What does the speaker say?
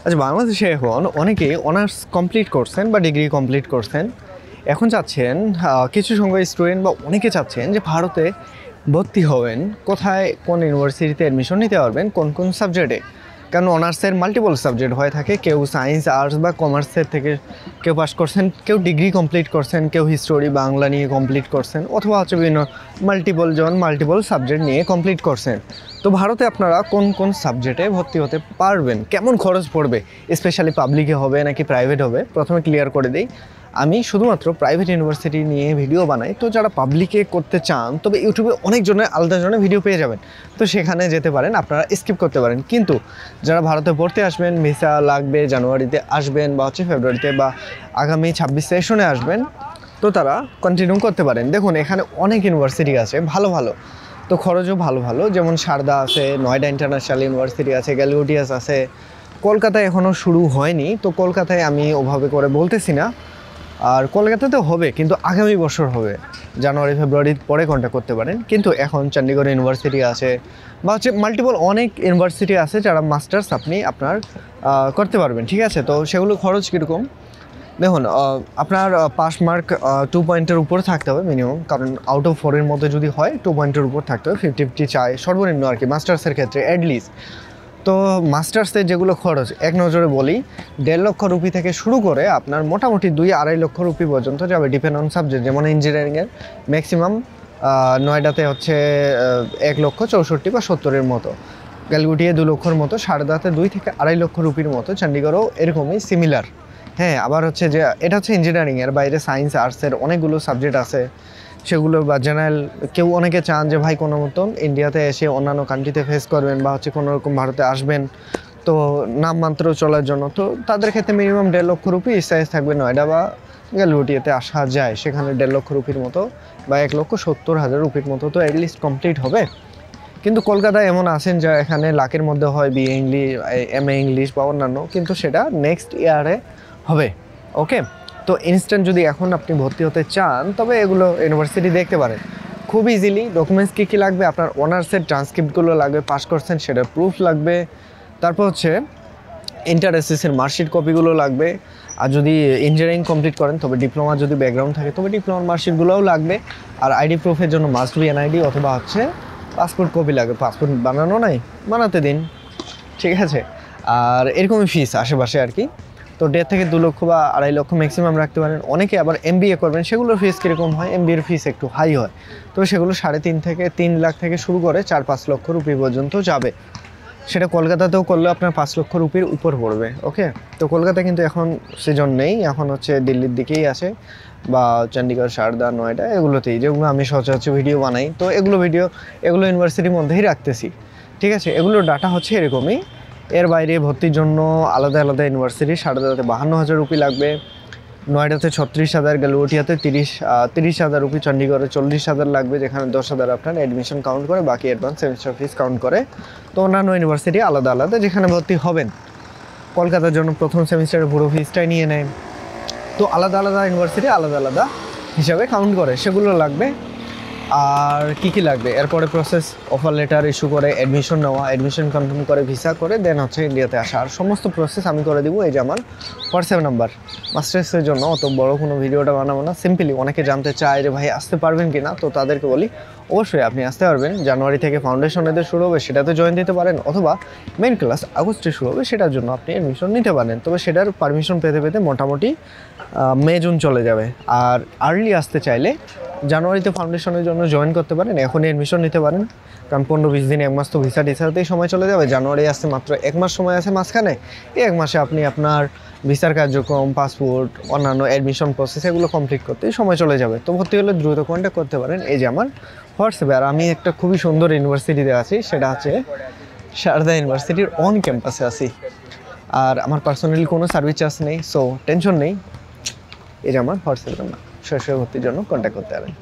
আচ্ছা, বাংলাদেশে এখন অনেকেই অনার্স কমপ্লিট করছেন বা ডিগ্রি কমপ্লিট করছেন। এখন চাচ্ছেন কিছু সংখ্যক স্টুডেন্ট বা অনেকে চাচ্ছেন যে ভারতে ভর্তি হবেন, কোথায় কোন ইউনিভার্সিটিতে অ্যাডমিশন নিতে পারবেন, কোন কোন সাবজেক্টে। কারণ অনার্সের মাল্টিপল সাবজেক্ট হয়ে থাকে, কেউ সায়েন্স, আর্টস বা কমার্সের থেকে কেউ পাস করছেন, কেউ ডিগ্রি কমপ্লিট করছেন, কেউ হিস্টোরি বাংলা নিয়ে কমপ্লিট করছেন, অথবা হচ্ছে বিভিন্ন মাল্টিপল সাবজেক্ট নিয়ে কমপ্লিট করছেন। তো ভারতে আপনারা কোন কোন সাবজেক্টে ভর্তি হতে পারবেন, কেমন খরচ পড়বে, স্পেশালি পাবলিকে হবে নাকি প্রাইভেট হবে, প্রথমে ক্লিয়ার করে দিই। আমি শুধুমাত্র প্রাইভেট ইউনিভার্সিটি নিয়ে ভিডিও বানাই, তো যারা পাবলিকে করতে চান তবে ইউটিউবে অনেক জনের আলাদা জনের ভিডিও পেয়ে যাবেন, তো সেখানে যেতে পারেন, আপনারা স্কিপ করতে পারেন। কিন্তু যারা ভারতে পড়তে আসবেন, ভিসা লাগবে, জানুয়ারিতে আসবেন বা হচ্ছে ফেব্রুয়ারিতে বা আগামী 26 সেশনে আসবেন, তো তারা কন্টিনিউ করতে পারেন। দেখুন, এখানে অনেক ইউনিভার্সিটি আছে ভালো ভালো, তো খরচও ভালো ভালো, যেমন সারদা আছে, নয়ডা ইন্টারন্যাশনাল ইউনিভার্সিটি আছে, গ্যালিওটিয়াস আছে। কলকাতায় এখনও শুরু হয়নি, তো কলকাতায় আমি ওভাবে করে বলতেছি না। আর কলকাতাতে হবে, কিন্তু আগামী বছর হবে, জানুয়ারি ফেব্রুয়ারির পরে কন্ট্যাক্ট করতে পারেন। কিন্তু এখন চণ্ডীগড় ইউনিভার্সিটি আছে বা হচ্ছে মাল্টিপল অনেক ইউনিভার্সিটি আছে যারা মাস্টার্স আপনার করতে পারবেন, ঠিক আছে। তো সেগুলো খরচ কীরকম দেখুন, আপনার পাস মার্ক 2 পয়েন্টের উপর থাকতে হবে মিনিমাম, কারণ আউট অফ 4-এর মধ্যে যদি হয় 2 পয়েন্টের উপর থাকতে হবে, 50-50 চাই সর্বনিম্ন আর কি মাস্টার্সের ক্ষেত্রে অ্যাটলিস্ট। তো মাস্টার্সের যেগুলো খরচ এক নজরে বলি, 1.5 লক্ষ রুপি থেকে শুরু করে আপনার মোটামুটি 2-2.5 লক্ষ রুপি পর্যন্ত যাবে, ডিপেন্ড অন সাবজেক্ট। যেমন ইঞ্জিনিয়ারিংয়ের ম্যাক্সিমাম নয়ডাতে হচ্ছে 1,64,000 বা 70-এর মতো, গ্যালগুটিয়ে 2 লক্ষর মতো, সারদাতে 2 থেকে 2.5 লক্ষ রুপির মতো, চণ্ডীগড়ও এরকমই সিমিলার। হ্যাঁ, আবার হচ্ছে যে এটা হচ্ছে ইঞ্জিনিয়ারিংয়ের বাইরে সায়েন্স আর্টসের অনেকগুলো সাবজেক্ট আছে, সেগুলো বা জেনারেল। কেউ অনেকে চান যে ভাই কোনো মতন ইন্ডিয়াতে এসে অন্যান্য কান্ট্রিতে ফেস করবেন বা হচ্ছে কোনো রকম ভারতে আসবেন, তো নামমাত্র চলার জন্য, তো তাদের ক্ষেত্রে মিনিমাম 1.5 লক্ষ রুপি সাইজ থাকবে। নয়ডা বা গ্যালগুটিয়াতে আসা যায়, সেখানে 1.5 লক্ষ রুপির মতো বা 1,70,000 রুপির মতো তো অ্যাটলিস্ট কমপ্লিট হবে। কিন্তু কলকাতায় এমন আছেন যা এখানে লাখের মধ্যে হয়, বিএ ইংলিশ, এমএ ইংলিশ বা অন্যান্য, কিন্তু সেটা নেক্সট ইয়ারে হবে। ওকে, তো ইনস্ট্যান্ট যদি এখন আপনি ভর্তি হতে চান তবে এগুলো ইউনিভার্সিটি দেখতে পারেন খুব ইজিলি। ডকুমেন্টস কী কী লাগবে, আপনার অনার্সের ট্রান্সক্রিপ্টগুলো লাগবে, পাস করছেন সেটার প্রুফ লাগবে, তারপর হচ্ছে ইন্টার এসএসসির মার্কশিট কপিগুলো লাগবে। আর যদি ইঞ্জিনিয়ারিং কমপ্লিট করেন তবে ডিপ্লোমা যদি ব্যাকগ্রাউন্ড থাকে তবে ডিপ্লোমার মার্কশিটগুলোও লাগবে। আর আইডি প্রুফের জন্য মাস্ট বি এনআইডি অথবা হচ্ছে পাসপোর্ট কপি লাগবে। পাসপোর্ট বানানো নাই, বানাতে দিন, ঠিক আছে। আর এরকমই ফিস আশেপাশে আর কি, তো 1.5 থেকে 2 লক্ষ বা 2.5 লক্ষ ম্যাক্সিমাম রাখতে পারেন। অনেকে আবার এমবিএ করবেন, সেগুলোর ফিস কীরকম হয়, এমবিএর ফিস একটু হাই হয়, তো সেগুলো 3.5 থেকে 3 লাখ থেকে শুরু করে 4-5 লক্ষ রুপি পর্যন্ত যাবে। সেটা কলকাতাতেও করলে আপনার 5 লক্ষ রুপির উপর পড়বে। ওকে, তো কলকাতা কিন্তু এখন সিজন নেই, এখন হচ্ছে দিল্লির দিকেই আছে বা চণ্ডীগড়, সারদা, নয়ডা এগুলোতেই, যেগুলো আমি সচরাচর ভিডিও বানাই, তো এগুলো ইউনিভার্সিটির মধ্যেই রাখতেছি, ঠিক আছে। এগুলোর ডাটা হচ্ছে এরকমই। এর বাইরে ভর্তির জন্য আলাদা আলাদা ইউনিভার্সিটি, সারদাতে 52,000 রুপি লাগবে, নয়ডাতে 36,000, গ্যালুটিয়াতে 30,000 রুপি, চণ্ডীগড়ে 40,000 লাগবে, যেখানে 10,000 আপনার অ্যাডমিশন কাউন্ট করে, বাকি অ্যাডভান্স সেমিস্টার ফিস কাউন্ট করে। তো অন্যান্য ইউনিভার্সিটি আলাদা আলাদা, যেখানে ভর্তি হবেন কলকাতার জন্য প্রথম সেমিস্টারের পুরো ফিসটাই নিয়ে নেয়, তো আলাদা আলাদা ইউনিভার্সিটি আলাদা আলাদা হিসাবে কাউন্ট করে, সেগুলো লাগবে। আর কি কি লাগবে এরপরে প্রসেস, অফার লেটার ইস্যু করে, অ্যাডমিশন নেওয়া, অ্যাডমিশন কনফার্ম করে, ভিসা করে, দেন হচ্ছে ইন্ডিয়াতে আসা, আর সমস্ত প্রসেস আমি করে দিব। এই যে আমার হোয়াটসঅ্যাপ নাম্বার। মাস্টার্সের জন্য অত বড় কোনো ভিডিওটা বানাবো না, সিম্পলি অনেকে জানতে চায় যে ভাই আসতে পারবেন কি না, তো তাদেরকে বলি অবশ্যই আপনি আসতে পারবেন। জানুয়ারি থেকে ফাউন্ডেশন এদের শুরু হবে, সেটাতে জয়েন দিতে পারেন, অথবা মেন ক্লাস আগস্টে শুরু হবে, সেটার জন্য আপনি অ্যাডমিশন নিতে পারেন। তবে সেটার পারমিশন পেতে পেতে মোটামুটি মে জুন চলে যাবে। আর আর্লি আসতে চাইলে জানুয়ারিতে ফাউন্ডেশনের জন্য জয়েন করতে পারেন, এখনই অ্যাডমিশন নিতে পারেন, কারণ 15-20 দিন, 1 মাস তো ভিসা টিসাতেই সময় চলে যাবে। জানুয়ারি আসতে মাত্র 1 মাস সময় আছে মাঝখানে, এই 1 মাসে আপনি আপনার ভিসার কার্যক্রম, পাসপোর্ট, অন্যান্য অ্যাডমিশন প্রসেস এগুলো কমপ্লিট করতেই সময় চলে যাবে। তো ভর্তি হলে দ্রুত কন্ট্যাক্ট করতে পারেন। এই যে আমার হোয়াটসঅ্যাপে। আর আমি একটা খুবই সুন্দর ইউনিভার্সিটিতে আছি, সেটা হচ্ছে সারদা ইউনিভার্সিটির অন ক্যাম্পাসে আছি। আর আমার পার্সোনালি কোনো সার্ভিস চার্জ নেই, সো টেনশন নেই। এই যে আমার হোয়াটসঅ্যাপ নাম্বার, সরাসরি ভর্তির জন্য কন্ট্যাক্ট করতে পারেন।